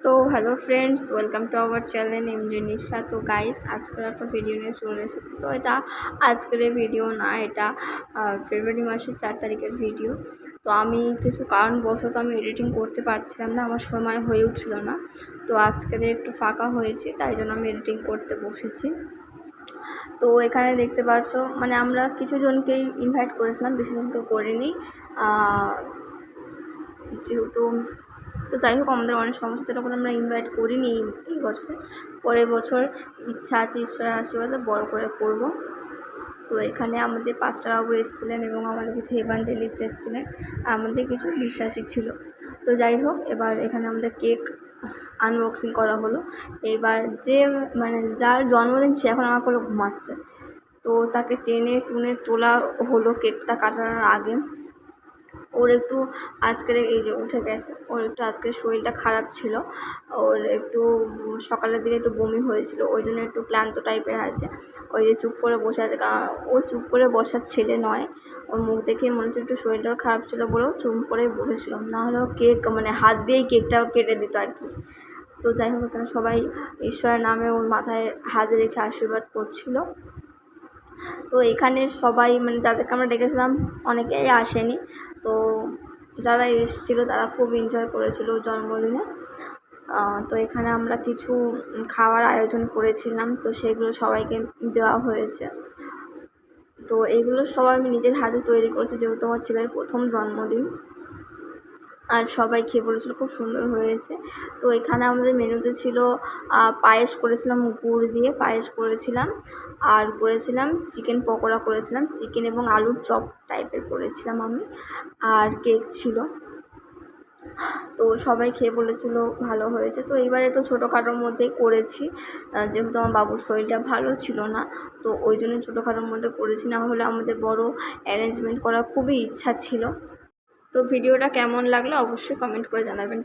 তো hello friends, welcome to our channel MJ Nisha. তো guys, আজকের একটা ভিডিও নিয়ে চলে এসেছি। তো এটা আজকের ভিডিও না, এটা ফেব্রুয়ারি মাসের 4 তারিখের ভিডিও। তো আমি কিছু কারণবশত আমি এডিটিং করতে পারছিলাম না, আমার সময় হয়ে উঠছিল না। তো আজকের একটু ফাঁকা হয়েছে, তাই জন্য আমি এডিটিং করতে বসেছি। তো এখানে দেখতে পাচ্ছ, মানে আমরা কিছু জনকেই ইনভাইট করেছিলাম, বেশি জনকে করিনি, যেহেতু। তো যাই হোক, আমাদের অনেক সমস্যা তখন আমরা ইনভাইট করিনি এই বছরে। পরের বছর ইচ্ছা আছে, ঈশ্বরের আশীর্বাদে বড় করে করব। তো এখানে আমাদের পাস্টার বাবু এসেছিলেন এবং আমাদের কিছু এভাঞ্জেলিস্ট এসেছিলেন, আমাদের কিছু বিশ্বাসী ছিল। তো যাই হোক, এবার এখানে আমাদের কেক আনবক্সিং করা হলো। এবার যে মানে যার জন্মদিন সে এখন আমার কোলে ঘুমাচ্ছে, তো তাকে টেনে টুনে তোলা হলো কেকটা কাটানোর আগে। ওর একটু আজকের এই যে উঠে গেছে, ওর একটু আজকের শরীরটা খারাপ ছিল, ওর একটু সকালের দিকে একটু বমি হয়েছিল, ওই জন্য একটু ক্লান্ত টাইপের আছে। ওই যে চুপ করে বসে আছে, কারণ ও চুপ করে বসার ছেলে নয়। ওর মুখ দেখে মনে হচ্ছে একটু শরীরটাও খারাপ ছিল বলেও চুপ করে বসেছিল, নাহলেও কেক মানে হাত দিয়েই কেকটাও কেটে দিত আর কি। তো যাই হোক, এখানে সবাই ঈশ্বরের নামে ওর মাথায় হাত রেখে আশীর্বাদ করছিল। তো এখানে সবাই মানে যাদেরকে আমরা ডেকেছিলাম অনেকেই আসেনি, তো যারা এসেছিলো তারা খুব এনজয় করেছিল জন্মদিনে। তো এখানে আমরা কিছু খাওয়ার আয়োজন করেছিলাম, তো সেগুলো সবাইকে দেওয়া হয়েছে। তো এগুলো সবাই আমি নিজের হাতে তৈরি করেছি, যেহেতু আমার ছেলের প্রথম জন্মদিন। আর সবাই খেয়ে বলেছিলো খুব সুন্দর হয়েছে। তো এখানে আমাদের মেনুতে ছিল পায়েস করেছিলাম, গুড় দিয়ে পায়েস করেছিলাম, আর করেছিলাম চিকেন পকোড়া করেছিলাম, চিকেন এবং আলুর চপ টাইপের করেছিলাম আমি, আর কেক ছিল। তো সবাই খেয়ে বলেছিল ভালো হয়েছে। তো এইবার একটু ছোটোখাটোর মধ্যেই করেছি, যেহেতু আমার বাবুর শরীরটা ভালো ছিল না, তো ওই জন্য ছোটোখাটোর মধ্যে করেছি, না হলে আমাদের বড় অ্যারেঞ্জমেন্ট করার খুবই ইচ্ছা ছিল। তো ভিডিওটা কেমন লাগলো অবশ্যই কমেন্ট করে জানাবেন।